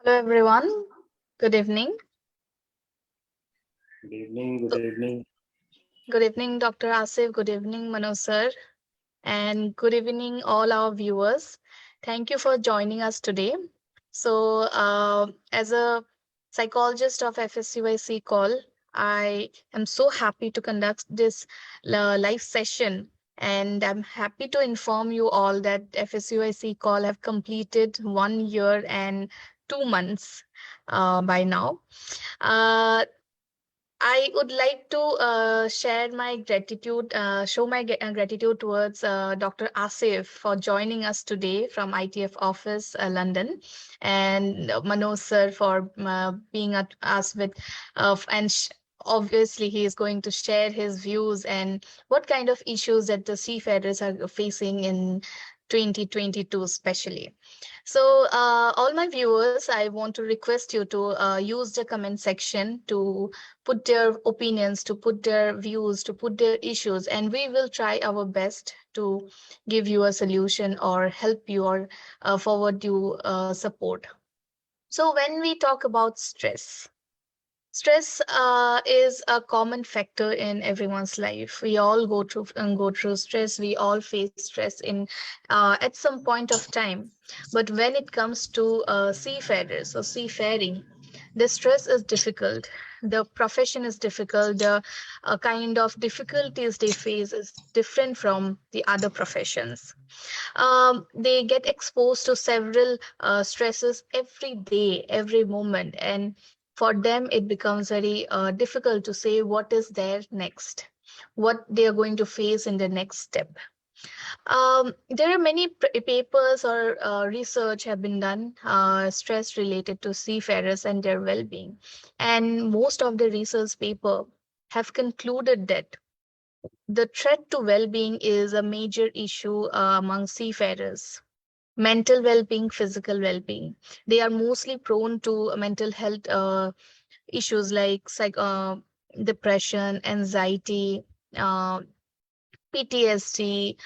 Hello everyone, good evening. Good evening, So, good evening. good evening, Dr. Asif, good evening, Mano sir, and good evening, all our viewers. Thank you for joining us today. As a psychologist of FSUIC call, I am so happy to conduct this live session. And I'm happy to inform you all that FSUIC call have completed 1 year and 2 months by now. Uh, I would like to share my gratitude, show my gratitude towards Dr. Asif for joining us today from ITF office, London, and Manoj sir for being at us with, and obviously he is going to share his views and what kind of issues that the seafarers are facing in 2022, especially. All my viewers, I want to request you to use the comment section to put their opinions, to put their views, to put their issues, and we will try our best to give you a solution or help you or forward you support. So, when we talk about stress, stress is a common factor in everyone's life. We all go through stress. We all face stress in at some point of time. But when it comes to seafarers or seafaring, the stress is difficult. The profession is difficult. The kind of difficulties they face is different from the other professions. They get exposed to several stresses every day, every moment, and for them it becomes very difficult to say what is there next, what they are going to face in the next step. There are many papers or research have been done, stress related to seafarers and their well-being, and most of the research paper have concluded that the threat to well-being is a major issue among seafarers. Mental well-being, physical well-being, they are mostly prone to mental health issues like depression, anxiety, uh, PTSD,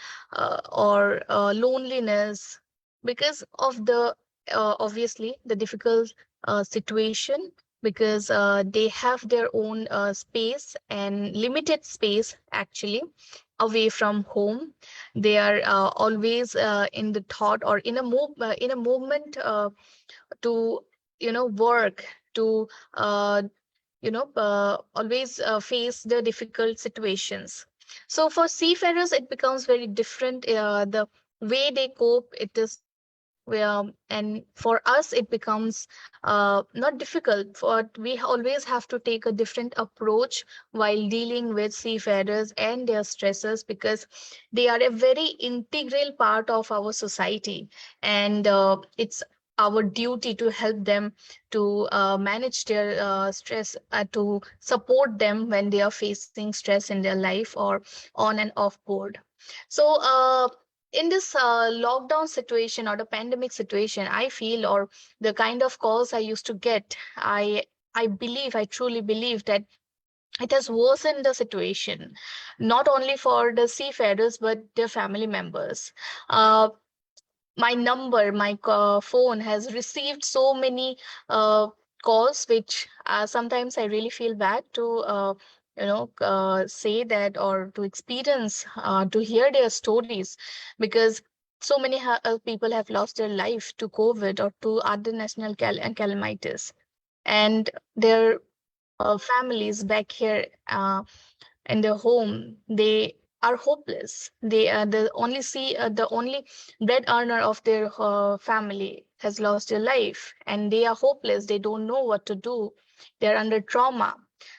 or loneliness, because of the obviously the difficult situation, because they have their own space and limited space actually away from home. They are always in the thought or in a movement to work, to always face the difficult situations. So for seafarers it becomes very different. The way they cope, it is and for us it becomes not difficult, for we always have to take a different approach while dealing with seafarers and their stresses, because they are a very integral part of our society, and it's our duty to help them to manage their stress, to support them when they are facing stress in their life or on and off board. So in this lockdown situation or the pandemic situation, I feel, or the kind of calls I used to get, I believe, I truly believe that it has worsened the situation, not only for the seafarers but their family members. Uh, my number, my phone has received so many uh, calls, which sometimes I really feel bad to say that, or to experience, to hear their stories, because so many people have lost their life to COVID or to other national calamities, and their families back here in their home, they are hopeless. They are the only bread earner of their family has lost their life, and they are hopeless. They don't know what to do. They're under trauma.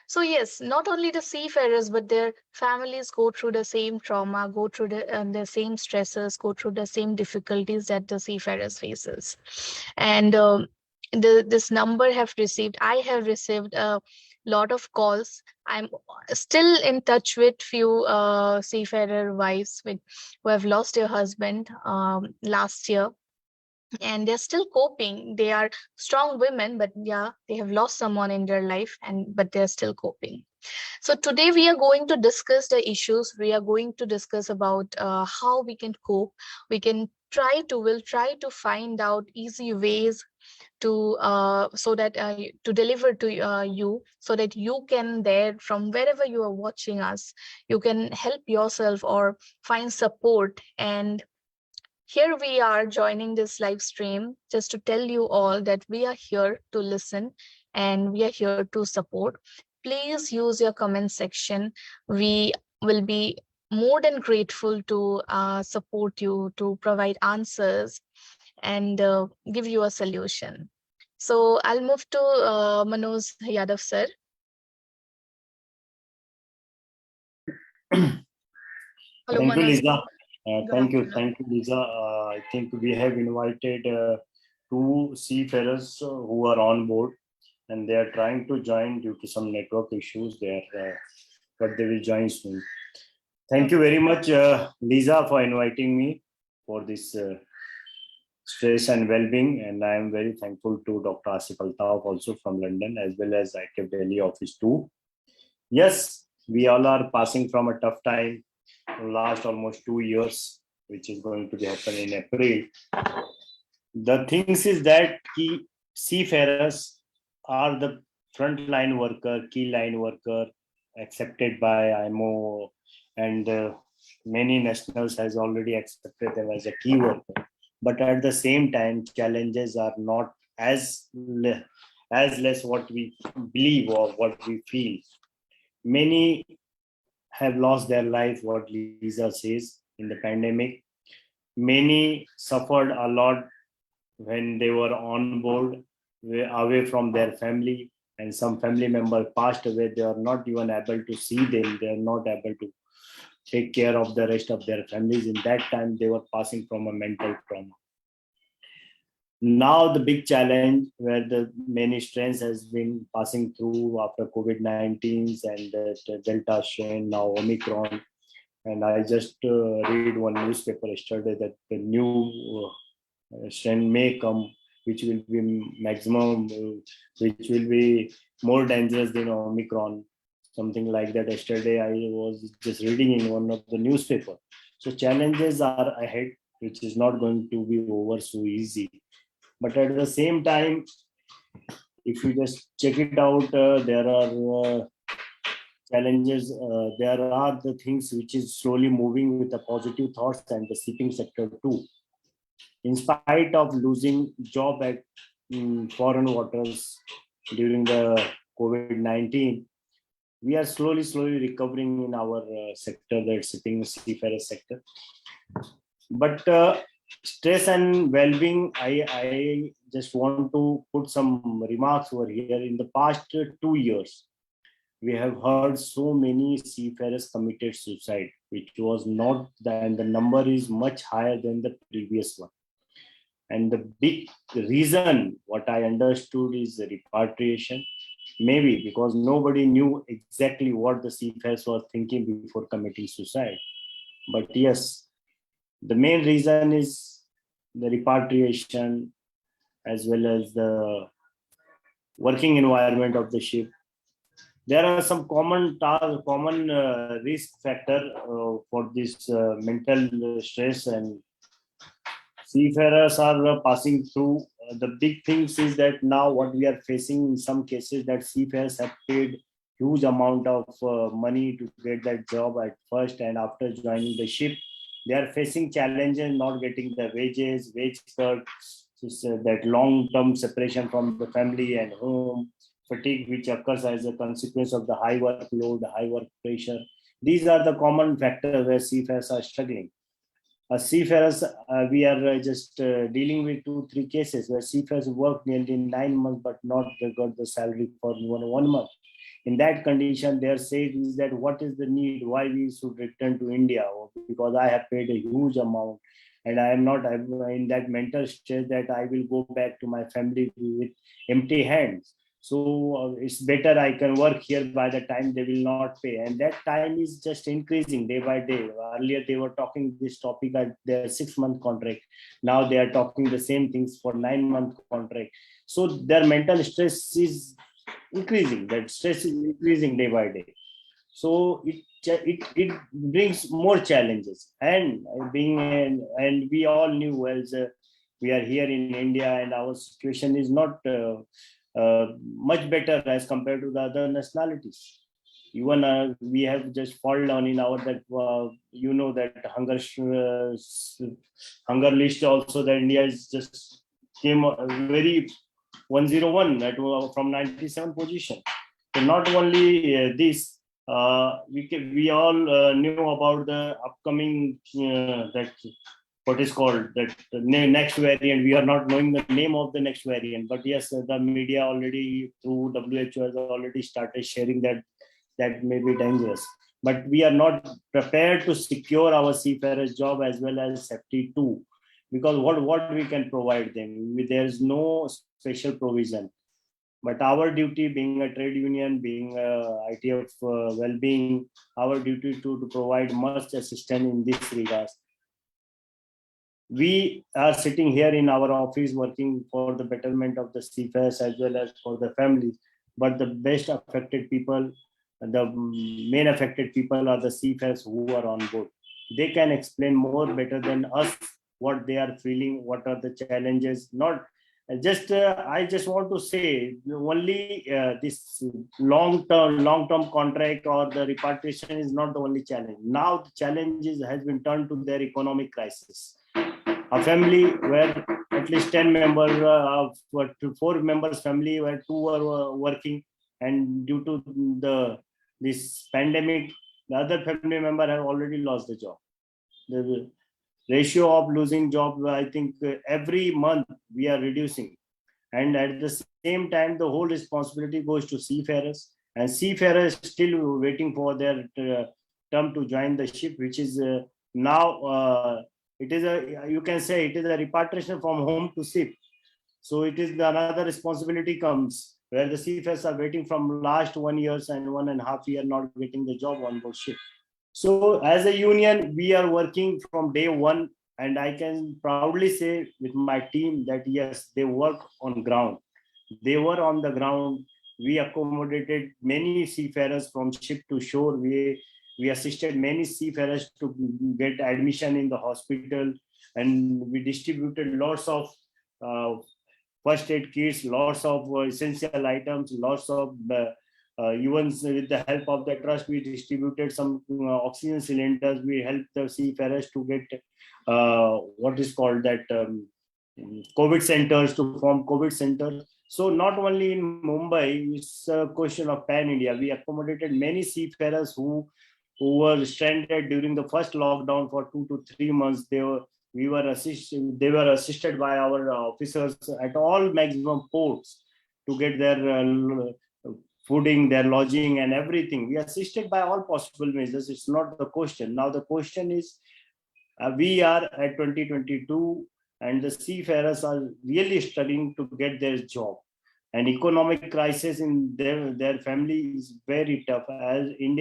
So yes, not only the seafarers but their families go through the same trauma, go through the same stresses, go through the same difficulties that the seafarers faces. And this number have received I have received a lot of calls. I'm still in touch with few seafarer wives who have lost their husband last year, and they're still coping. They are strong women, but yeah, they have lost someone in their life, and but they're still coping. So today we are going to discuss the issues. We are going to discuss about how we can cope. We'll try to find out easy ways to to deliver to you, so that you can, there from wherever you are watching us, you can help yourself or find support. And here we are joining this live stream just to tell you all that we are here to listen and we are here to support. Please use your comment section. We will be more than grateful to support you, to provide answers, and give you a solution. So I'll move to Manoj Yadav sir. Hello, Thank you, Manoj. Lisa. Good afternoon. Thank you, Lisa. I think we have invited two seafarers who are on board, and they are trying to join due to some network issues there, but they will join soon. Thank you very much, Lisa, for inviting me for this stress and well-being, and I am very thankful to Dr. Asif Altaf also from London, as well as ITF Delhi office too. Yes, we all are passing from a tough time last almost 2 years, which is going to be happen in April. The things is that key seafarers are the frontline worker, key line worker, accepted by IMO, and many nationals has already accepted them as a key worker. But at the same time, challenges are not as less what we believe or what we feel. Many have lost their life, what Lisa says, in the pandemic. Many suffered a lot when they were on board, away from their family, and some family member passed away. They are not even able to see them. They are not able to take care of the rest of their families. In that time, they were passing from a mental trauma. Now the big challenge where the many strains has been passing through after COVID-19 and the Delta strain, now Omicron. And I just read one newspaper yesterday that the new strain may come, which will be maximum, which will be more dangerous than Omicron. Something like that. Yesterday I was just reading in one of the newspaper. So challenges are ahead, which is not going to be over so easy. But at the same time, if you just check it out, there are challenges. There are the things which is slowly moving with the positive thoughts, and the shipping sector too. In spite of losing job at foreign waters during the COVID-19, we are slowly recovering in our sector, that shipping seafarer sector. But stress and well-being, I just want to put some remarks over here. In the past 2 years, we have heard so many seafarers committed suicide, which was not, and the number is much higher than the previous one. And the big reason, what I understood, is the repatriation. Maybe because nobody knew exactly what the seafarers were thinking before committing suicide. But yes, the main reason is the repatriation, as well as the working environment of the ship. There are some common risk factor for this mental stress, and seafarers are passing through. The big things is that now what we are facing in some cases, that seafarers have paid huge amount of money to get that job at first, and after joining the ship, they are facing challenges not getting the wages, wage cut, that long-term separation from the family and home, fatigue which occurs as a consequence of the high workload, high work pressure. These are the common factors where seafarers are struggling. Seafarers, we are just dealing with 2-3 cases where seafarers work nearly 9 months but not got the salary for even 1 month. In that condition, they are saying is that what is the need, why we should return to India, because I have paid a huge amount and I am not in that mental state that I will go back to my family with empty hands. So it's better I can work here. By the time they will not pay, and that time is just increasing day by day. Earlier they were talking this topic at their 6-month contract. Now they are talking the same things for 9-month contract. So their mental stress is increasing. That stress is increasing day by day. So it brings more challenges. And we all knew, as We are here in India, and our situation is not much better as compared to the other nationalities. Even we have just fallen down in our that that hunger list also. That India is just came very 101 from 97 position. So not only this, we all knew about the upcoming that what is called that next variant. We are not knowing the name of the next variant, but yes, the media already through WHO has already started sharing that may be dangerous. But we are not prepared to secure our seafarers' job as well as safety too, because what we can provide them? There is no special provision. But our duty, being a trade union, being a ITF well-being, our duty to provide much assistance in this regard. We are sitting here in our office working for the betterment of the seafarers as well as for the families. But the best affected people, the main affected people are the seafarers who are on board. They can explain more better than us what they are feeling, what are the challenges. Not just I just want to say only this long term contract or the repatriation is not the only challenge. Now the challenges has been turned to their economic crisis. A family where at least 10 members of 4 members family where 2 were working, and due to this pandemic, the other family member have already lost the job. The ratio of losing job, I think every month we are reducing, and at the same time the whole responsibility goes to seafarers, and seafarers still waiting for their term to join the ship, which is now it is a, you can say it is a repatriation from home to ship. So it is another responsibility comes where the seafarers are waiting from last 1 years and 1.5 year not getting the job on board ship. So as a union, we are working from day one, and I can proudly say with my team that yes, they work on ground. They were on the ground. We accommodated many seafarers from ship to shore. We assisted many seafarers to get admission in the hospital, and we distributed lots of uh, first aid kits, lots of essential items, lots of even with the help of the trust, we distributed some oxygen cylinders. We helped the seafarers to get what is called that COVID centers, to form COVID centers. So not only in Mumbai, it's a question of pan India. We accommodated many seafarers who were stranded during the first lockdown for 2 to 3 months. They were assisted by our officers at all maximum ports to get their fooding, their lodging, and everything. We are assisted by all possible measures. It's not the question. Now the question is, we are at 2022, and the seafarers are really struggling to get their job. And economic crisis in their family is very tough. As in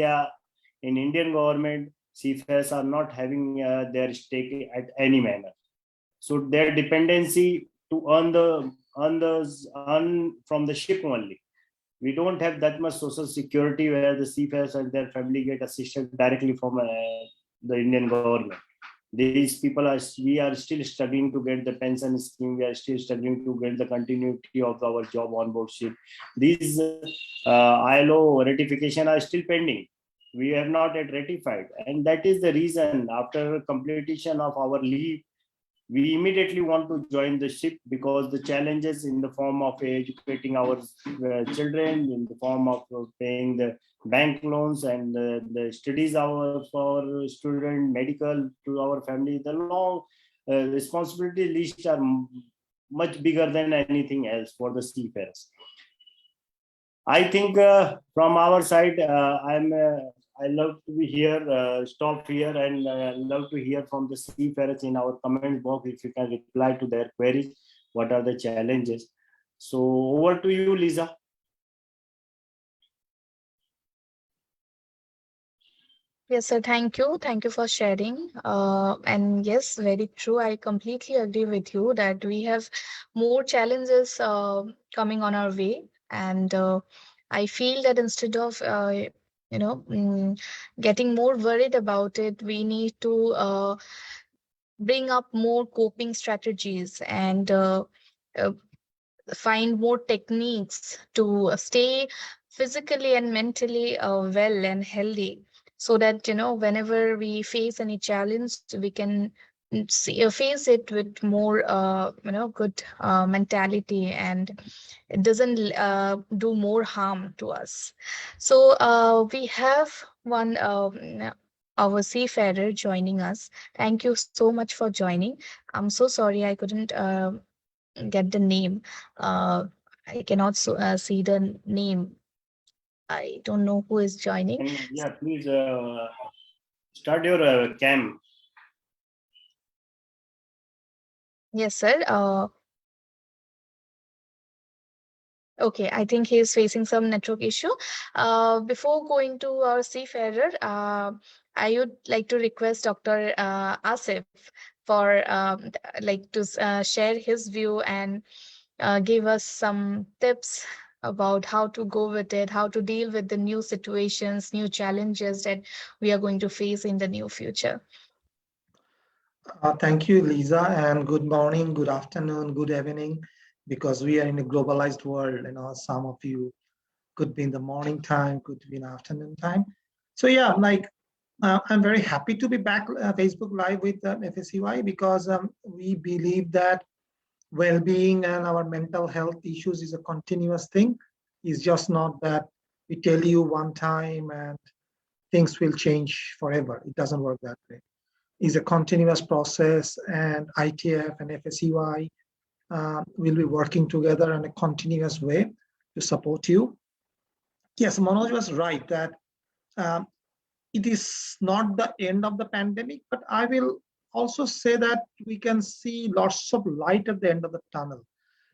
Indian government, seafarers are not having their stake at any manner. So their dependency to earn from the ship only. We don't have that much social security where the seafarers and their family get assistance directly from the Indian government. These people we are still struggling to get the pension scheme. We are still struggling to get the continuity of our job on board ship. These ILO ratification are still pending. We have not yet ratified, and that is the reason after completion of our leave, we immediately want to join the ship, because the challenges in the form of educating our children, in the form of paying the bank loans and the studies for student, medical to our family, the long responsibility list are much bigger than anything else for the seafarers. I think from our side, I love to be here, stop here, and love to hear from the seafarers in our comment box if you can reply to their queries. What are the challenges? So over to you, Lisa. Yes, sir. Thank you. Thank you for sharing. And yes, very true. I completely agree with you that we have more challenges coming on our way. And I feel that instead of, you know, getting more worried about it, we need to bring up more coping strategies and uh, find more techniques to stay physically and mentally well and healthy, so that whenever we face any challenge, we can face it with more good mentality, and it doesn't do more harm to us. So we have one our seafarer joining us. Thank you so much for joining. I'm so sorry I couldn't get the name. Uh, I cannot see the name. I don't know who is joining. Yeah, please start your cam. Yes, sir. Okay, I think he is facing some network issue. Before going to our seafarer, I would like to request Dr. Asif for share his view and give us some tips about how to go with it, how to deal with the new situations, new challenges that we are going to face in the near future. Thank you, Lisa, and good morning, good afternoon, good evening, because we are in a globalized world. Some of you could be in the morning time, could be in afternoon time. So yeah, I'm very happy to be back Facebook Live with FSUI, because we believe that well-being and our mental health issues is a continuous thing. It's just not that we tell you one time and things will change forever. It doesn't work that way. It's a continuous process, and ITF and FSUI will be working together in a continuous way to support you. Yes, Manoj was right that um, it is not the end of the pandemic, but I will also say that we can see lots of light at the end of the tunnel.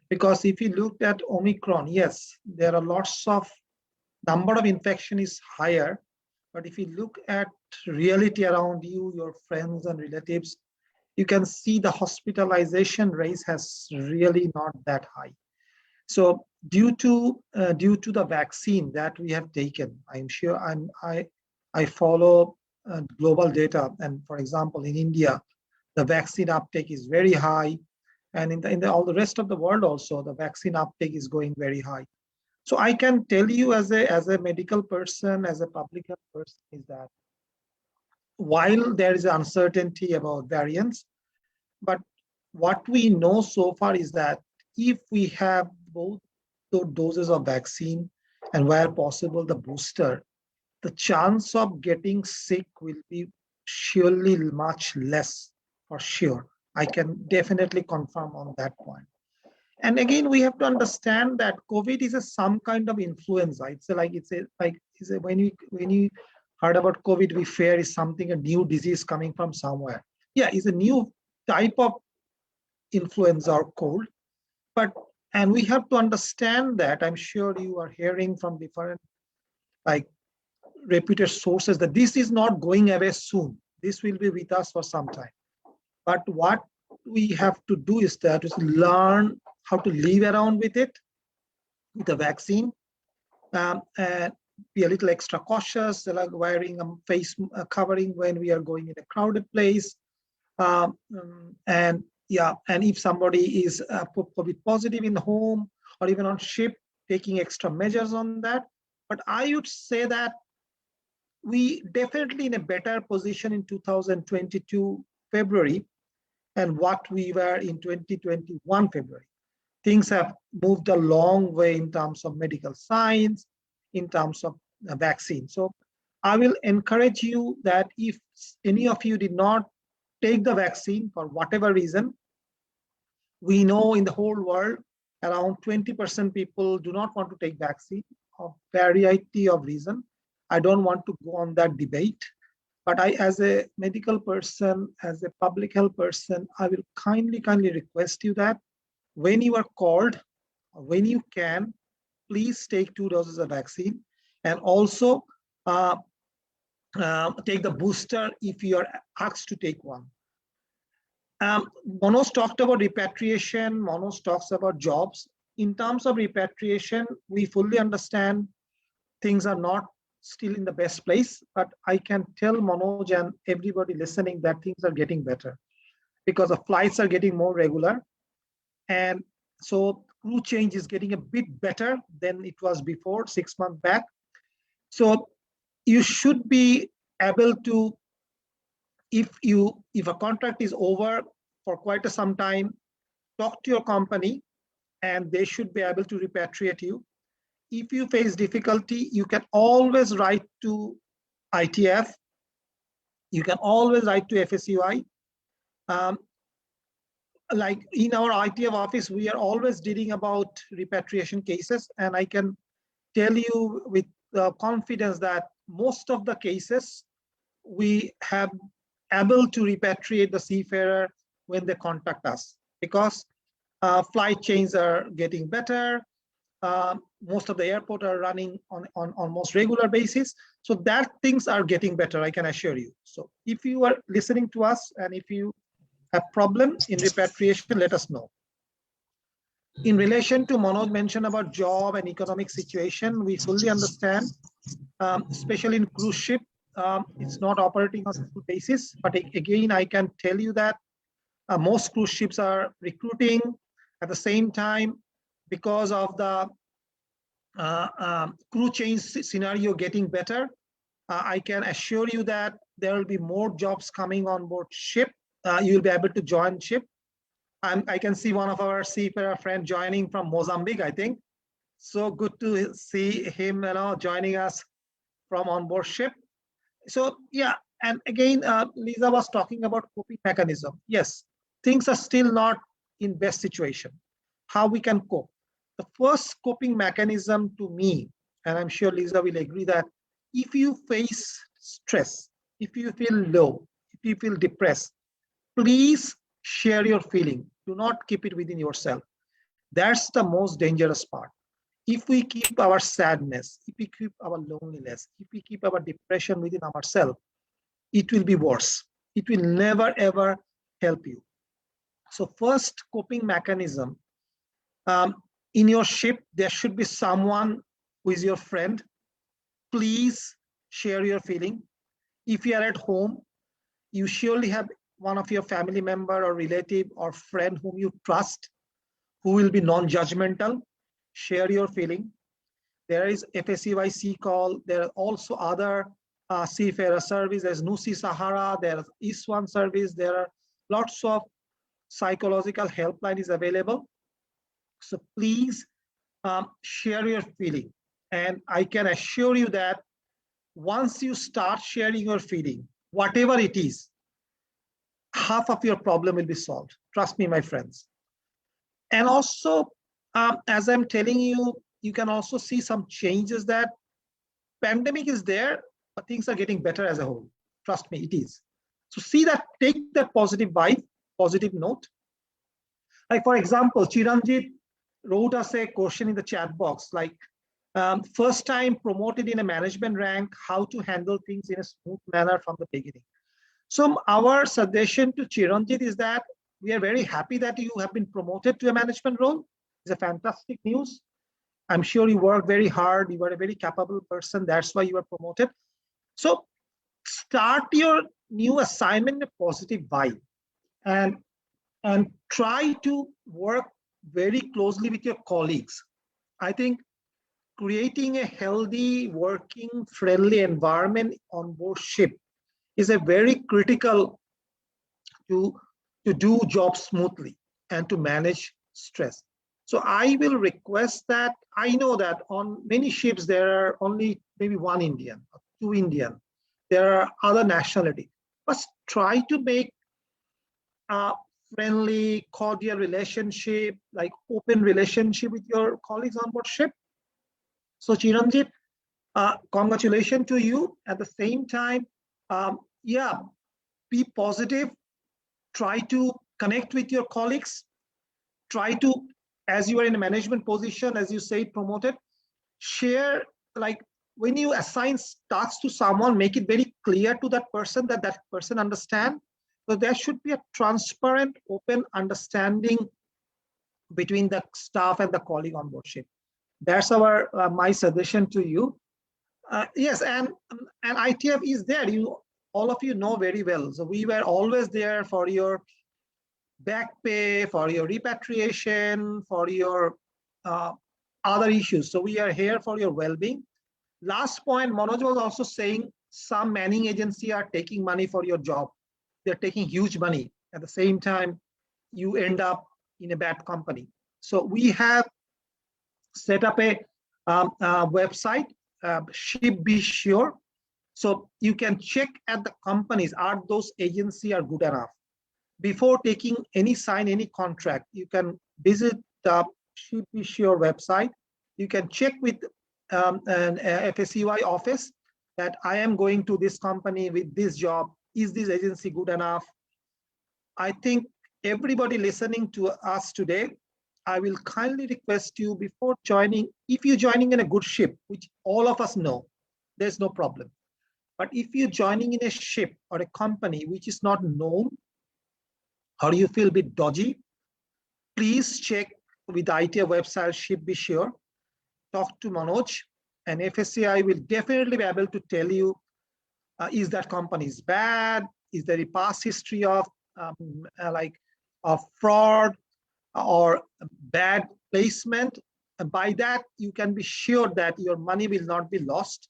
Because if you look at Omicron, yes, there are lots of number of infection is higher, but if you look at reality around you, your friends and relatives, you can see the hospitalization rate has really not that high. So due to the vaccine that we have taken, I'm sure I follow global data, and for example, in India, the vaccine uptake is very high, and in all the rest of the world also, the vaccine uptake is going very high. So I can tell you as a medical person, as a public health person, is that while there is uncertainty about variants, but what we know so far is that if we have both the doses of vaccine and where possible the booster, the chance of getting sick will be surely much less, for sure. I can definitely confirm on that point. And again, we have to understand that COVID is some kind of influenza. When you heard about COVID, we fear is something, a new disease coming from somewhere. Yeah, it's a new type of influenza or cold. And we have to understand that, I'm sure you are hearing from different like reputed sources, that this is not going away soon. This will be with us for some time. But what we have to do is that is learn how to live around with it, with the vaccine, and be a little extra cautious, like wearing a face covering when we are going in a crowded place. And yeah, and if somebody is COVID positive in the home or even on ship, taking extra measures on that. But I would say that we definitely in a better position in 2022 February and what we were in 2021 February. Things have moved a long way in terms of medical science, in terms of vaccine. So I will encourage you that if any of you did not take the vaccine for whatever reason, we know in the whole world around 20% people do not want to take vaccine of variety of reason. I don't want to go on that debate, but I, as a medical person, as a public health person, I will kindly request you that when you are called, when you can, please take 2 doses of vaccine, and also take the booster if you are asked to take one. Manoj talked about repatriation. Manoj talks about jobs. In terms of repatriation, we fully understand things are not still in the best place, but I can tell Manoj and everybody listening that things are getting better. because the flights are getting more regular. And so crew change is getting a bit better than it was before 6 months back. So you should be able to, if a contract is over for quite some time, talk to your company and they should be able to repatriate you. If you face difficulty, you can always write to ITF. You can always write to FSUI. Like in our ITF office, we are always dealing about repatriation cases. And I can tell you with confidence that most of the cases, we have able to repatriate the seafarer when they contact us, because flight chains are getting better. Most of the airport are running on almost regular basis. So that things are getting better, I can assure you. So if you are listening to us and if you have problems in repatriation, let us know. In relation to Manoj mentioned about job and economic situation, we fully understand, especially in cruise ship, it's not operating on a full basis. But again, I can tell you that most cruise ships are recruiting. At the same time, because of the crew change scenario getting better, I can assure you that there will be more jobs coming on board ship. You will be able to join ship. I can see one of our seafarer friends joining from Mozambique, I think. So good to see him, joining us from on board ship. So yeah, and again, Lisa was talking about coping mechanism. Yes, things are still not in best situation. How we can cope? The first coping mechanism to me, and I'm sure Lisa will agree, that if you face stress, if you feel low, if you feel depressed, please share your feeling. Do not keep it within yourself. That's the most dangerous part. If we keep our sadness, if we keep our loneliness, if we keep our depression within ourselves, it will be worse. It will never ever help you. So first coping mechanism, in your ship, there should be someone who is your friend. Please share your feeling. If you are at home, you surely have one of your family member or relative or friend whom you trust, who will be non-judgmental. Share your feeling. There is FSUISEACALL. There are also other seafarer service. There's Nusi Sahara. There's East1 service. There are lots of psychological helpline is available. So please share your feeling. And I can assure you that once you start sharing your feeling, whatever it is, half of your problem will be solved. Trust me, my friends. And also, as I'm telling you, you can also see some changes that pandemic is there, but things are getting better as a whole. Trust me, it is. So see that, take that positive vibe, positive note. Like for example, Chiranjit wrote us a question in the chat box, like first time promoted in a management rank, how to handle things in a smooth manner from the beginning. So our suggestion to Chiranjit is that we are very happy that you have been promoted to a management role. It's a fantastic news. I'm sure you work very hard. You are a very capable person. That's why you are promoted. So start your new assignment in a positive vibe, and try to work very closely with your colleagues. I think creating a healthy, working, friendly environment on board ship is a very critical to do job smoothly and to manage stress. So I will request that, I know that on many ships there are only maybe one Indian, or two Indian. There are other nationality. But try to make a friendly, cordial relationship, like open relationship with your colleagues on board ship. So Chiranjit, congratulations to you. At the same time, yeah, be positive. Try to connect with your colleagues. Try to, as you are in a management position, as you say, promoted, share, like when you assign tasks to someone, make it very clear to that person that that person understand. So there should be a transparent, open understanding between the staff and the colleague on board ship. That's our my suggestion to you. Yes, and ITF is there. You all of you know very well. So we were always there for your back pay, for your repatriation, for your other issues. So we are here for your well-being. Last point, Manoj was also saying some manning agency are taking money for your job. They're taking huge money. At the same time, you end up in a bad company. So we have set up a website, Ship Be Sure. So you can check at the companies, are those agency are good enough? Before taking sign any contract, you can visit the Ship Be Sure website. You can check with an FSUI office that I am going to this company with this job. Is this agency good enough? I think everybody listening to us today, I will kindly request you before joining, if you're joining in a good ship, which all of us know, there's no problem. But if you're joining in a ship or a company which is not known, or you feel a bit dodgy, please check with the ITA website, Ship Be Sure. Talk to Manoj, and FSCI will definitely be able to tell you, is that company is bad? Is there a past history of fraud or bad placement? And by that, you can be sure that your money will not be lost.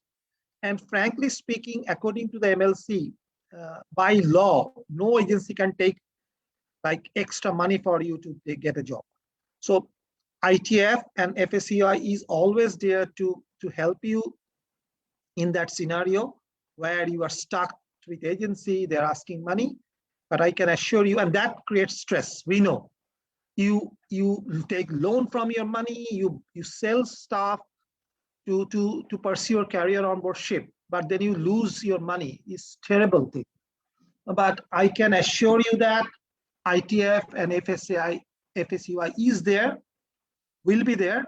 And frankly speaking, according to the MLC, by law, no agency can take like extra money for you to get a job. So ITF and FSCI is always there to help you in that scenario where you are stuck with agency, they're asking money. But I can assure you, and that creates stress. We know you take loan from your money, you sell stuff to pursue your career on board ship, but then you lose your money. It's terrible thing. But I can assure you that ITF and FSUI is there, will be there,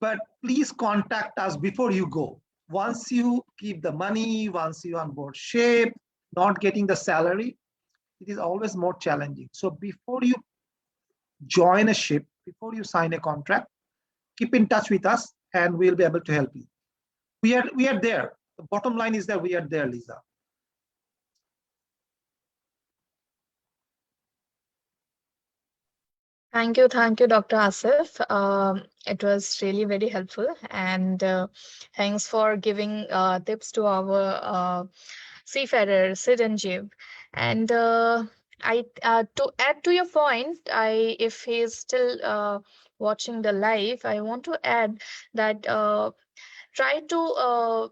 but please contact us before you go. Once you keep the money, once you on board ship, not getting the salary, it is always more challenging. So before you join a ship, before you sign a contract, keep in touch with us and we'll be able to help you. We are there. The bottom line is that we are there, Lisa. Thank you, Dr. Asif. It was really very helpful, and thanks for giving tips to our seafarer Siranjeev. And I to add to your point, if he's still watching the live, I want to add that try to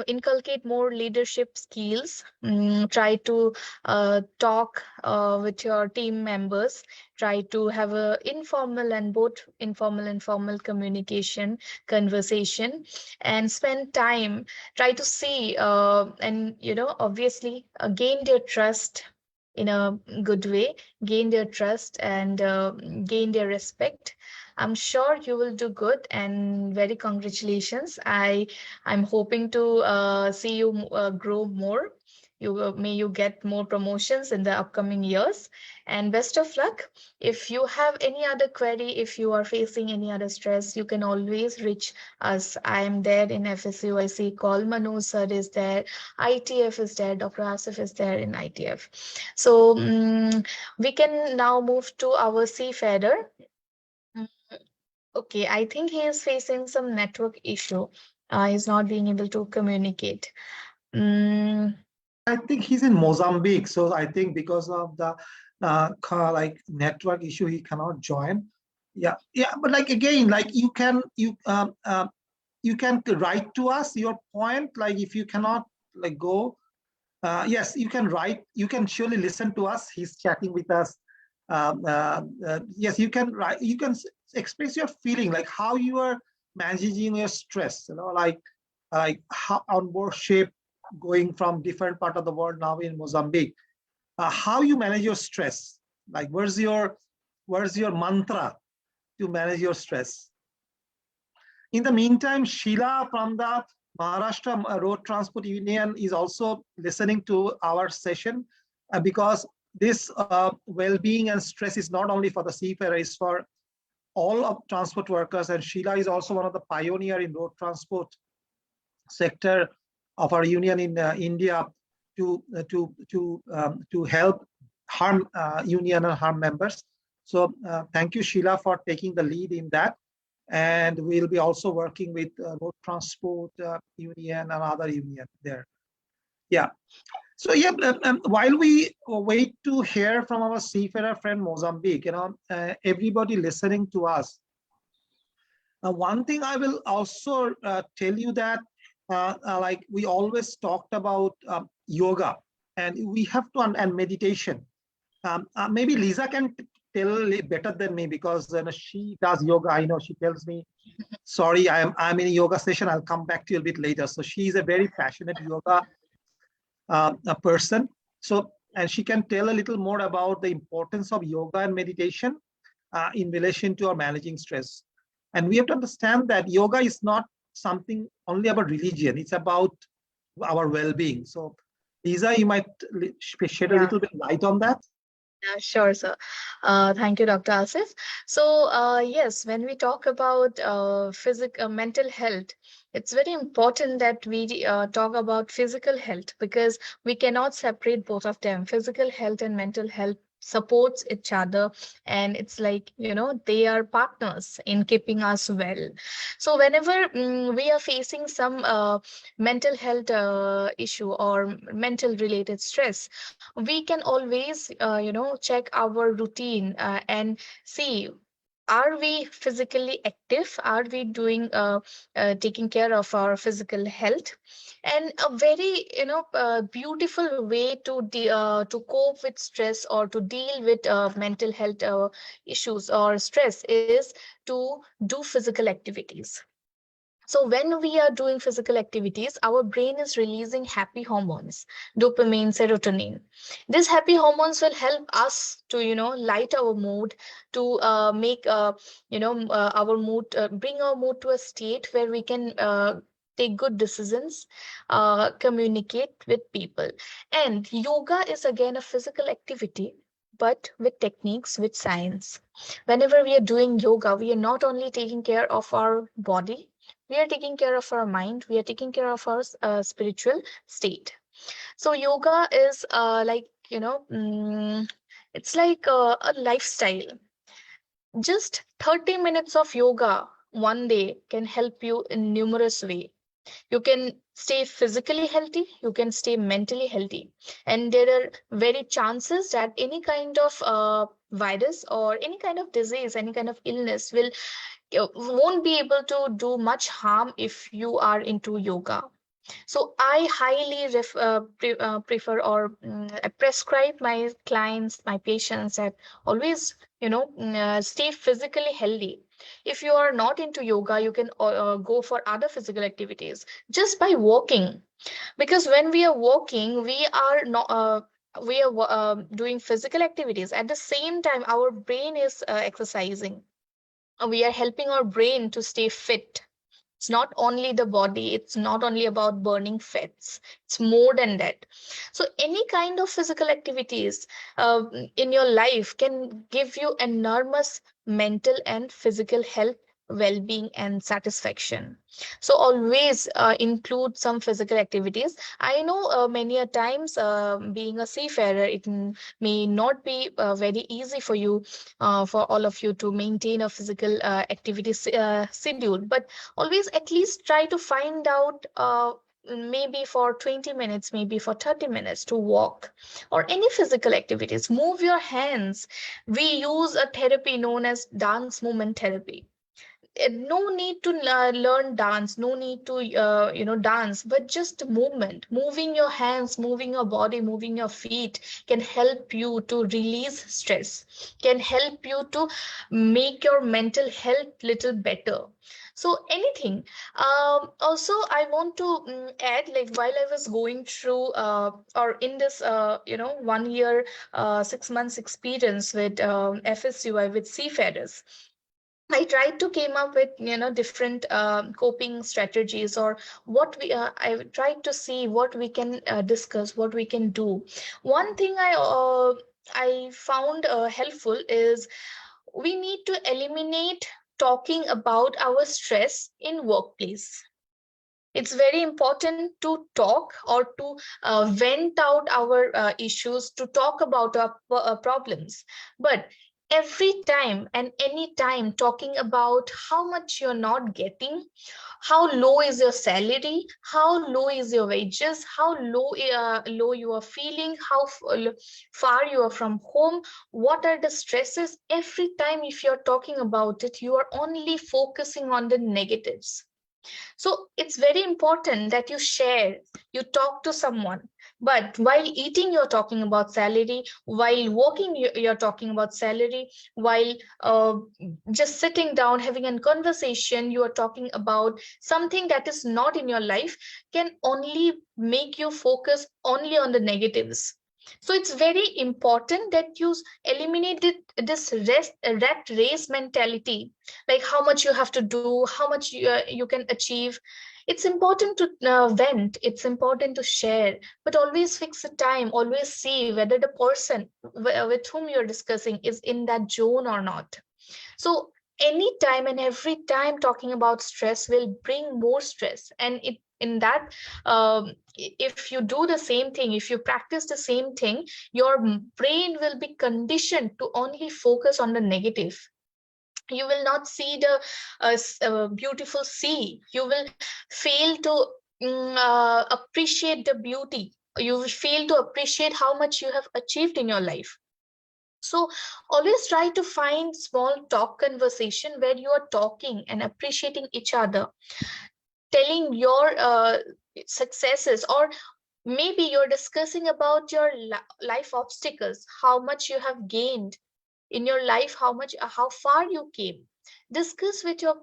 inculcate more leadership skills. Try to talk with your team members. Try to have a informal and both informal and formal communication conversation, and spend time. Try to see and obviously gain their trust in a good way. Gain their trust and gain their respect. I'm sure you will do good, and very congratulations. I'm hoping to see you grow more. May you get more promotions in the upcoming years, and best of luck. If you have any other query, if you are facing any other stress, you can always reach us. I am there in FSUIC. Call Manu sir is there. ITF is there. Dr. Asif is there in ITF. So we can now move to our seafarer. Okay, I think he is facing some network issue. He's not being able to communicate. I think he's in Mozambique, so I think because of the network issue, he cannot join. Yeah, but again, you can write to us your point. If you cannot go, yes, you can write. You can surely listen to us. He's chatting with us. Yes, you can write. You can express your feeling, how you are managing your stress. How on board ship, going from different part of the world now in Mozambique. How you manage your stress? Where's your mantra to manage your stress? In the meantime, Sheila from the Maharashtra Road Transport Union is also listening to our session, because this well-being and stress is not only for the seafarer, it's for all of transport workers. And Sheila is also one of the pioneer in road transport sector of our union in India to help harm union and harm members. So thank you, Sheila, for taking the lead in that. And we'll be also working with road transport union and other union there. Yeah. So yeah, while we wait to hear from our seafarer friend Mozambique, everybody listening to us, one thing I will also tell you that, like we always talked about yoga, and we have to, and meditation. Maybe Lisa can tell better than me because she does yoga. I know she tells me, "Sorry, I'm in a yoga session. I'll come back to you a bit later." So she is a very passionate yoga a person. So, and she can tell a little more about the importance of yoga and meditation in relation to our managing stress. And we have to understand that yoga is not something only about religion, it's about our well-being. So Lisa, you might shed a Yeah. little bit light on that. Yeah, sure, sir. Thank you, Dr. Asif. So, yes, when we talk about mental health, it's very important that we talk about physical health because we cannot separate both of them. Physical health and mental health supports each other, and it's like, they are partners in keeping us well. So, whenever we are facing some mental health issue or mental related stress, we can always check our routine and see, are we physically active, are we doing taking care of our physical health. And a very beautiful way to cope with stress or to deal with mental health issues or stress is to do physical activities. So when we are doing physical activities, our brain is releasing happy hormones, dopamine, serotonin. These happy hormones will help us to, light our mood, to make, our mood, bring our mood to a state where we can take good decisions, communicate with people. And yoga is again a physical activity, but with techniques, with science. Whenever we are doing yoga, we are not only taking care of our body, we are taking care of our mind, we are taking care of our spiritual state. So yoga is it's like a lifestyle. Just 30 minutes of yoga one day can help you in numerous ways. You can stay physically healthy, you can stay mentally healthy, and there are very chances that any kind of virus or any kind of disease, any kind of illness will won't be able to do much harm if you are into yoga. So I highly prefer or I prescribe my clients, my patients that always, stay physically healthy. If you are not into yoga, you can go for other physical activities just by walking. Because when we are walking, we are not. We are doing physical activities. At the same time, our brain is exercising. We are helping our brain to stay fit. It's not only the body, it's not only about burning fats, it's more than that. So any kind of physical activities in your life can give you enormous mental and physical health, well-being and satisfaction. So always include some physical activities. I know many a times being a seafarer, it may not be very easy for you, for all of you, to maintain a physical activity schedule, but always at least try to find out maybe for 20 minutes, maybe for 30 minutes to walk or any physical activities. Move your hands. We use a therapy known as dance movement therapy. No need to learn dance, no need to dance, but just movement, moving your hands, moving your body, moving your feet can help you to release stress, can help you to make your mental health little better. So anything. Also I want to add, like while I was going through or in this 1 year 6 months experience with FSUI with seafarers, I tried to came up with different coping strategies, or what we I tried to see what we can discuss, what we can do. One thing I found helpful is we need to eliminate talking about our stress in workplace. It's very important to talk or to vent out our issues, to talk about our problems. But every time and any time talking about how much you're not getting, how low is your salary, how low is your wages, how low you are feeling, how far you are from home, what are the stresses, every time if you're talking about it, you are only focusing on the negatives. So it's very important that you share, you talk to someone. But while eating, you're talking about salary. While walking, you're talking about salary. While just sitting down, having a conversation, you are talking about something that is not in your life, can only make you focus only on the negatives. So it's very important that you eliminate this rat race mentality, like how much you have to do, how much you can achieve. It's important to vent, it's important to share, but always fix the time, always see whether the person with whom you're discussing is in that zone or not. So anytime and every time talking about stress will bring more stress, and it in that if you do the same thing, if you practice the same thing, your brain will be conditioned to only focus on the negative. You will not see the beautiful sea. You will fail to appreciate the beauty. You will fail to appreciate how much you have achieved in your life. So always try to find small talk conversation where you are talking and appreciating each other, telling your successes, or maybe you're discussing about your life obstacles, how much you have gained in your life, how far you came. Discuss with your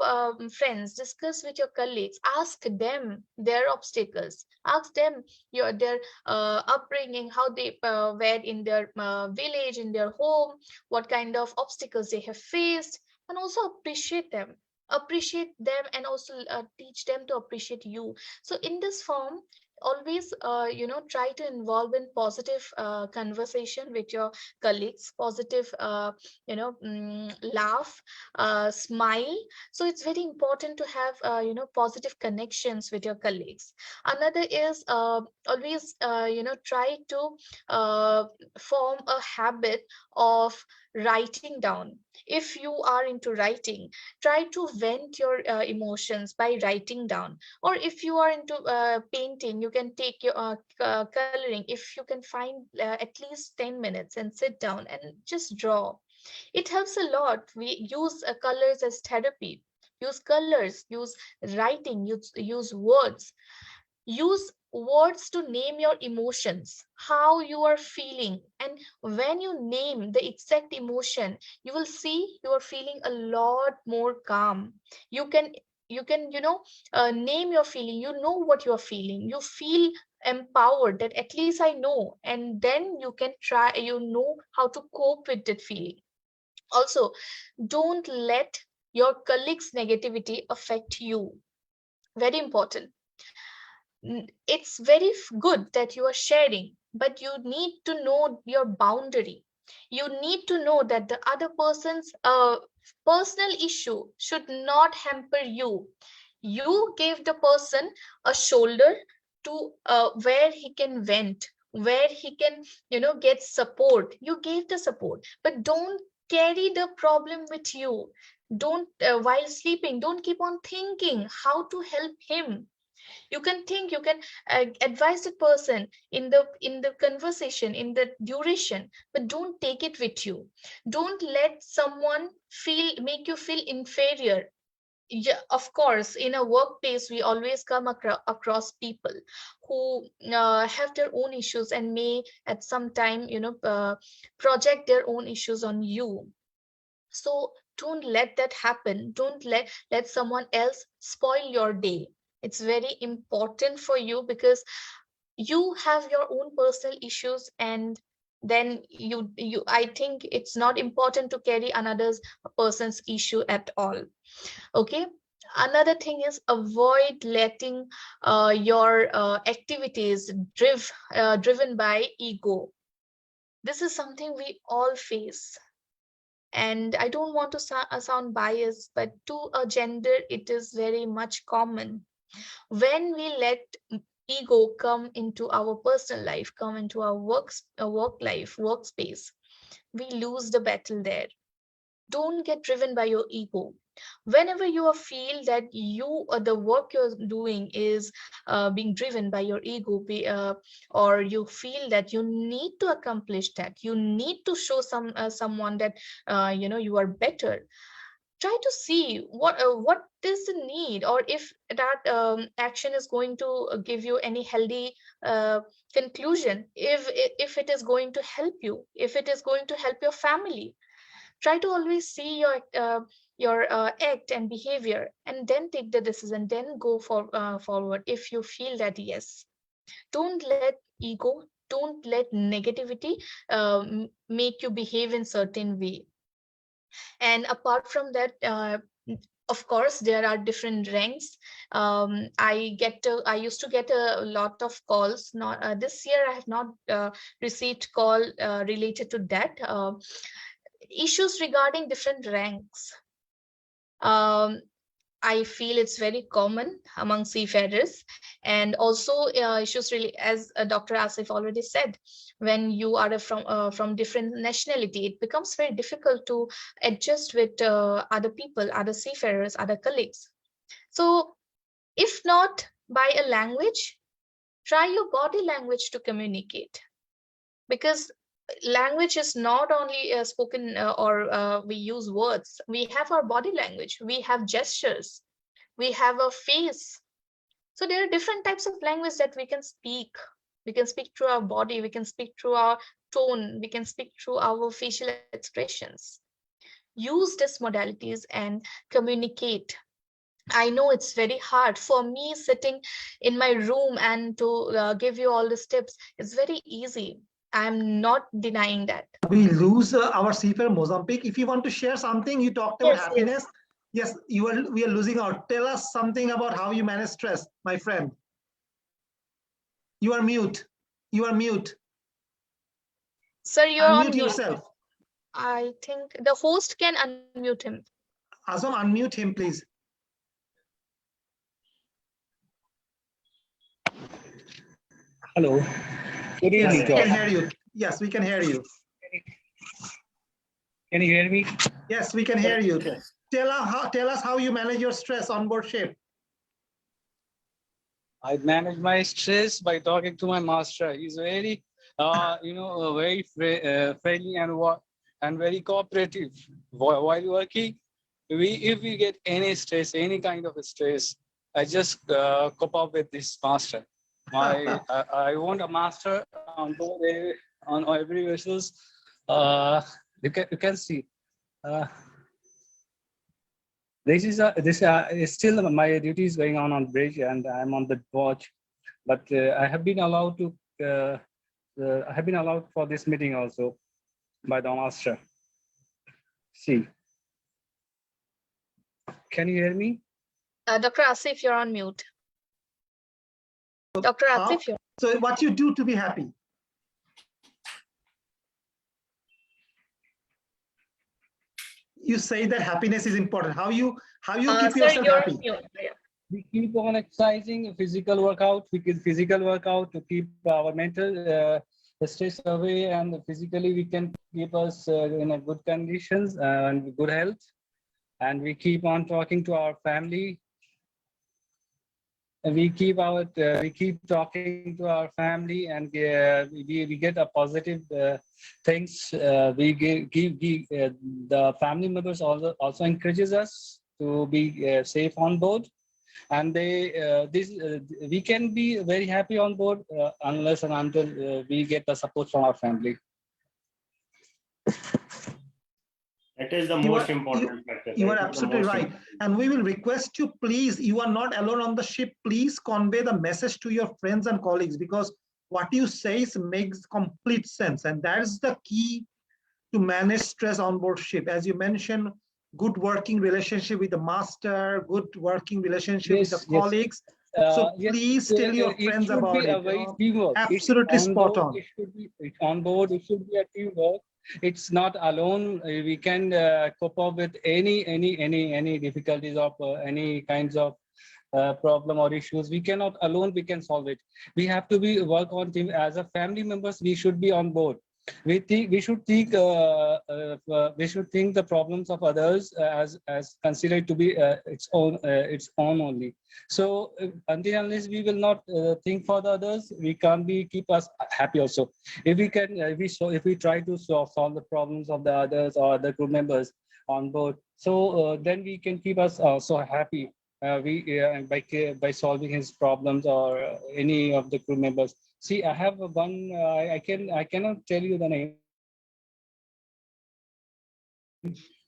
friends, discuss with your colleagues, ask them their obstacles, ask them their upbringing, how they were in their village, in their home, what kind of obstacles they have faced, and also appreciate them and also teach them to appreciate you. So in this form, always try to involve in positive conversation with your colleagues, positive laugh, smile. So it's very important to have positive connections with your colleagues. Another is always try to uh, form a habit of writing down. If you are into writing, try to vent your emotions by writing down. Or if you are into painting, you can take your coloring. If you can find at least 10 minutes and sit down and just draw, it helps a lot. We use colors as therapy. Use colors, use writing, use words. Use words to name your emotions, how you are feeling. And when you name the exact emotion, you will see you are feeling a lot more calm. You can name your feeling. You know what you are feeling. You feel empowered that at least I know, and then you can try, how to cope with that feeling. Also, don't let your colleagues negativity affect you. Very important. It's very good that you are sharing, but you need to know your boundary. You need to know that the other person's personal issue should not hamper you. You gave the person a shoulder to where he can vent, where he can get support. You gave the support, but don't carry the problem with you. Don't while sleeping, don't keep on thinking how to help him. You can think, you can advise the person in the conversation, in the duration, but don't take it with you. Don't let someone make you feel inferior. Yeah, of course, in a workplace we always come across people who have their own issues and may at some time project their own issues on you. So don't let that happen. Don't let someone else spoil your day. It's very important for you, because you have your own personal issues, and then I think it's not important to carry another's person's issue at all. Okay. Another thing is, avoid letting your activities driven by ego. This is something we all face, and I don't want to sound biased, but to a gender it is very much common. When we let ego come into our personal life, come into our work life, workspace, we lose the battle there. Don't get driven by your ego. Whenever you feel that you the work you're doing is being driven by your ego, or you feel that you need to accomplish that, you need to show someone that you are better, try to see what is the need, or if that action is going to give you any healthy conclusion, if it is going to help you, if it is going to help your family. Try to always see your act and behavior, and then take the decision, then go forward if you feel that yes. Don't let ego, don't let negativity make you behave in certain way. And apart from that, of course there are different ranks. I used to get a lot of calls. Not this year I have not received call related to that issues regarding different ranks. um, I feel it's very common among seafarers, and also issues really, as Dr. Asif already said, when you are from different nationality, it becomes very difficult to adjust with other people, other seafarers, other colleagues. So, if not by a language, try your body language to communicate, because language is not only spoken or we use words. We have our body language, we have gestures, we have a face. So there are different types of language that we can speak. We can speak through our body, we can speak through our tone, we can speak through our facial expressions. Use these modalities and communicate. I know it's very hard for me sitting in my room and to give you all these tips. It's very easy. I'm not denying that. We lose our seafarer Mozambique. If you want to share something, you talked about Yes, yes. happiness. Yes, we are losing out. Tell us something about how you manage stress, my friend. You are mute. You are mute. Sir, you're Unmute on mute. yourself. I think the host can unmute him. Azam, unmute him, please. Hello. Good Yes, evening, we can all. hear you. Yes, we can hear you. Can you hear me? Yes, we can hear you. Yes. Tell us how you manage your stress on board ship. I manage my stress by talking to my master. He's very, very friendly and very cooperative. While working, if we get any stress, any kind of stress, I just cope up with this master. I want a master on board on every vessels. You can see. This is still my duty is going on bridge, and I'm on the watch. But I have been allowed to. I have been allowed for this meeting also by the master. See, can you hear me? Dr. Asif, you're on mute. Dr. Asif, you're. So what you do to be happy? You say that happiness is important. How you keep Sir, yourself you're happy? on mute. Yeah. We keep on exercising, physical workout. We get physical workout to keep our mental stress away, and physically we can keep us in a good conditions and good health. And we keep on talking to our family. And we keep talking to our family, and we get a positive things. We give the family members also encourages us to be safe on board. And we can be very happy on board unless and until we get the support from our family. That is the most important factor. You are absolutely right. And we will request you, please, you are not alone on the ship. Please convey the message to your friends and colleagues, because what you say makes complete sense. And that is the key to manage stress on board ship. As you mentioned, good working relationship with the master, good working relationship with the colleagues. So please tell your friends about it. Absolutely spot on. It should be on board. It should be a teamwork. It's not alone. We can cope up with any difficulties of any kinds of problem or issues, we cannot alone, we can solve it. We have to be work on team. As a family members, we should be on board. We should think the problems of others as considered to be its own only. So until unless we will not think for the others, we can't be keep us happy also. If we can if we try to solve the problems of the others or the group members on board, so then we can keep us so happy. By solving his problems or any of the crew members. See, I have one. I cannot tell you the name.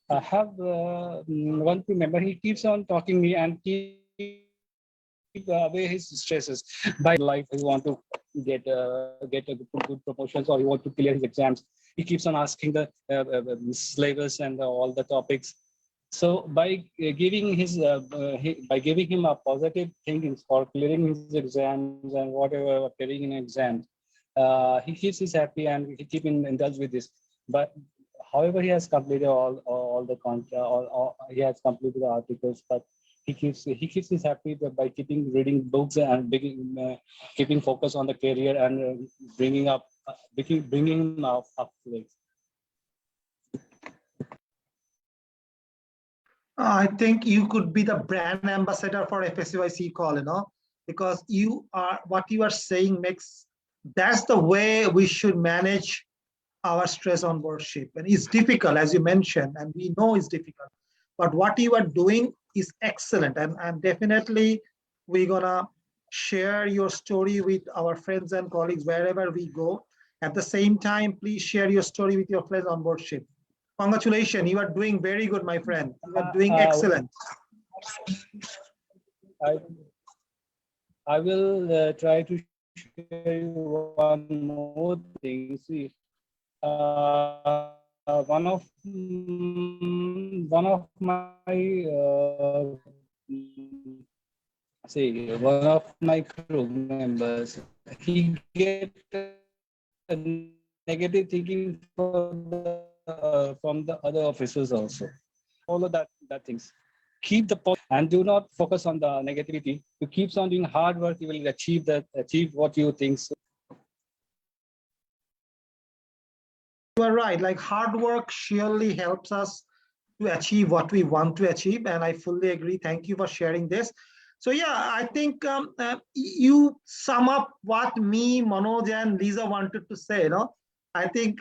I have one crew member. He keeps on talking me and keep away his stresses. By life, he want to get a good promotions or he want to clear his exams. He keeps on asking the syllabus and all the topics. So by giving him a positive thinking for clearing his exams and whatever appearing in exams, he keeps us happy and he keep in touch with this. But however, he has completed all the he has completed the articles, but he keeps us happy by keeping reading books and keeping focus on the career and bringing him up to it. I think you could be the brand ambassador for FSUISEACALL, because what you are saying that's the way we should manage our stress on board ship. And it's difficult, as you mentioned, and we know it's difficult. But what you are doing is excellent. And definitely we're gonna share your story with our friends and colleagues wherever we go. At the same time, please share your story with your friends on board ship. Congratulations, you are doing very good, my friend. You are doing excellent. I will try to share you one more thing. See, one of my crew members, he get negative thinking from the other officers also. Follow that things. Keep the positive and do not focus on the negativity. You keep on doing hard work, you will achieve what you think. You are right. Like hard work surely helps us to achieve what we want to achieve, and I fully agree. Thank you for sharing this. So yeah, I think you sum up what me, Manoj, and Lisa wanted to say. I think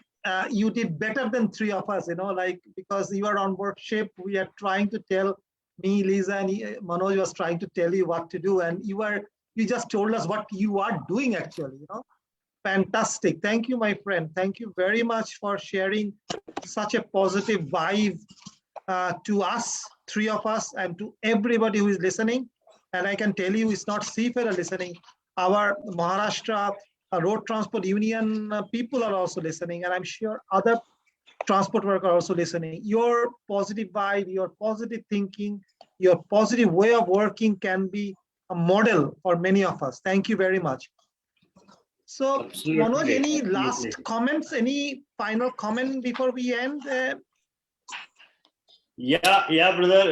you did better than three of us. Like because you are on board ship, we are trying to tell me, Lisa, and Manoj was trying to tell you what to do, and you just told us what you are doing actually. Fantastic. Thank you, my friend. Thank you very much for sharing such a positive vibe to us, three of us, and to everybody who is listening. And I can tell you, it's not Seafarer listening. Our Maharashtra Road Transport Union people are also listening, and I'm sure other transport workers are also listening. Your positive vibe, your positive thinking, your positive way of working can be a model for many of us. Thank you very much. So, Manoj, any last comments, any final comment before we end? Yeah, brother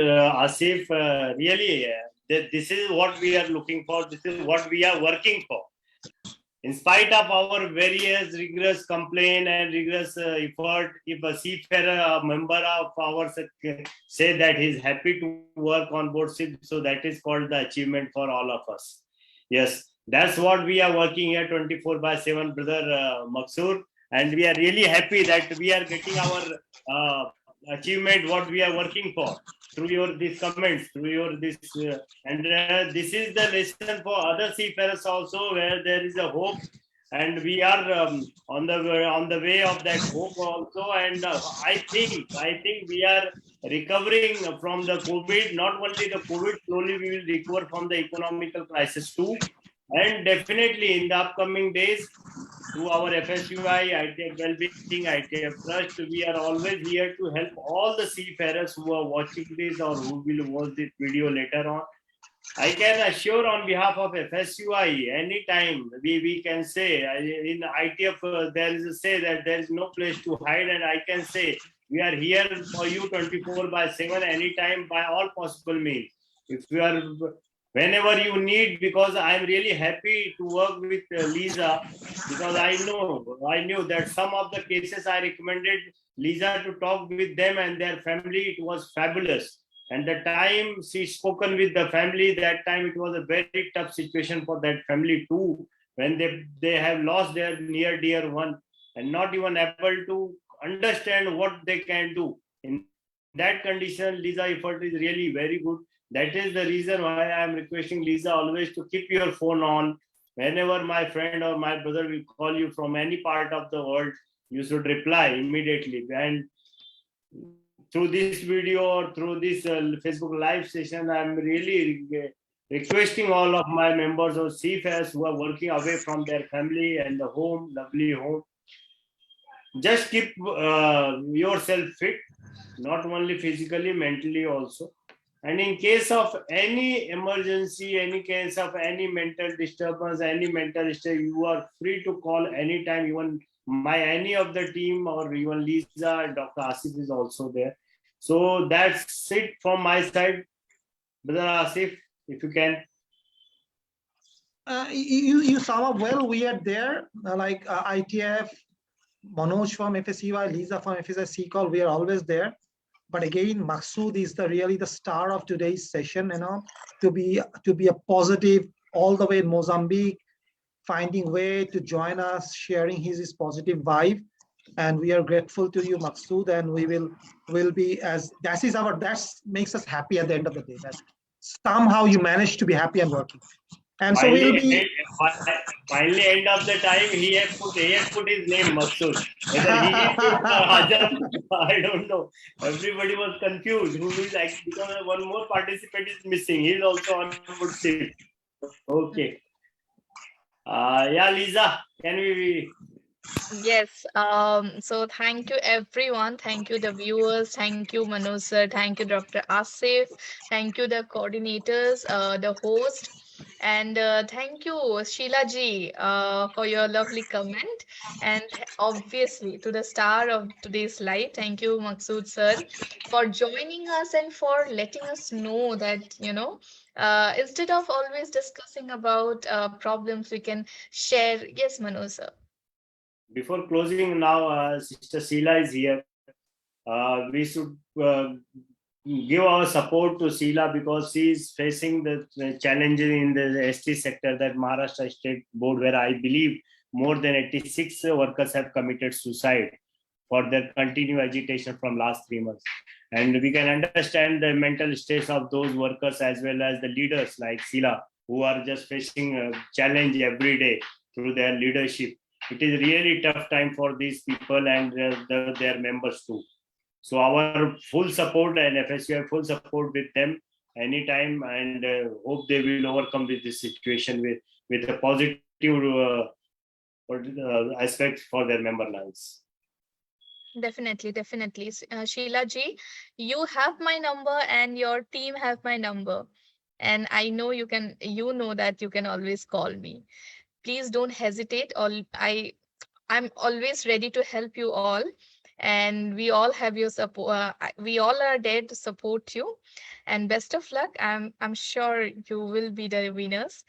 Asif, really, this is what we are looking for. This is what we are working for. In spite of our various rigorous complaint and rigorous effort, if a seafarer, a member of ours say that he's happy to work on board ship, so that is called the achievement for all of us. Yes. That's what we are working here 24/7, brother Maksur, and we are really happy that we are getting our achievement, what we are working for, through these comments, through this, and this is the lesson for other seafarers also, where there is a hope, and we are on the way of that hope also. And I think we are recovering from the COVID. Not only the COVID, slowly we will recover from the economical crisis too. And definitely in the upcoming days, through our FSUI, ITF Wellbeing, ITF Trust, we are always here to help all the seafarers who are watching this or who will watch this video later on. I can assure on behalf of FSUI, anytime we can say, in ITF there is a say that there is no place to hide, and I can say we are here for you 24/7, anytime, by all possible means. If you are whenever you need, because I'm really happy to work with Lisa, because I knew that some of the cases I recommended Lisa to talk with them and their family, it was fabulous. And the time she spoken with the family, that time it was a very tough situation for that family too, when they have lost their near dear one and not even able to understand what they can do. In that condition, Lisa effort is really very good. That is the reason why I am requesting Lisa always to keep your phone on. Whenever my friend or my brother will call you from any part of the world, you should reply immediately. And through this video or through this Facebook live session, I'm really requesting all of my members of CFS who are working away from their family and the home, lovely home, just keep yourself fit, not only physically, mentally also. And in case of any emergency, any case of any mental disturbance, any mental state, you are free to call anytime. Even any of the team or even Lisa and Dr. Asif is also there. So that's it from my side. Brother Asif, if you can. You sum up well. We are there, ITF, Manoj from FSUI, Lisa from FSUI SEACALL. We are always there. But again, Maksud is really the star of today's session. To be a positive all the way in Mozambique, finding way to join us, sharing his positive vibe. And we are grateful to you, Maksud, and we will be as that makes us happy at the end of the day, that somehow you managed to be happy and working. And so we'll be finally end of the time he had put his name Maksud. Whether he put Hajam, I don't know. Everybody was confused. Who is actually, because one more participant is missing. He is also on good seat. Okay. Yeah, Lisa, can we? Yes. So thank you everyone. Thank you the viewers. Thank you Manoj sir. Thank you Dr. Asif. Thank you the coordinators, the host. And thank you, Sheila ji, for your lovely comment. And obviously, to the star of today's live, thank you, Maksud sir, for joining us and for letting us know that, instead of always discussing about problems, we can share. Yes, Manoj sir. Before closing now, Sister Sheila is here. We should give our support to Sheila, because she is facing the challenges in the ST sector, that Maharashtra State Board, where I believe more than 86 workers have committed suicide for their continued agitation from last 3 months. And we can understand the mental stress of those workers as well as the leaders like Sheila, who are just facing a challenge every day through their leadership. It is really tough time for these people and their members too. So our full support and FSUI full support with them anytime, and hope they will overcome with this situation with a positive aspect for their member lives. Definitely, definitely. Sheila ji, you have my number and your team have my number. And I know you know that you can always call me. Please don't hesitate. I'm always ready to help you all. And we all have your support. We all are there to support you. And best of luck. I'm sure you will be the winners.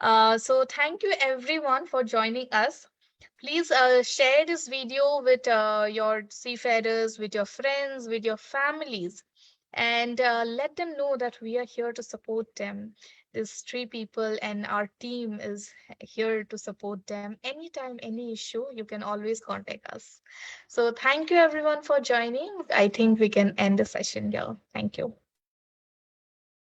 So thank you everyone for joining us. Please share this video with your seafarers, with your friends, with your families, and let them know that we are here to support them. These three people and our team is here to support them. Anytime, any issue, you can always contact us. So thank you everyone for joining. I think we can end the session here. Thank you.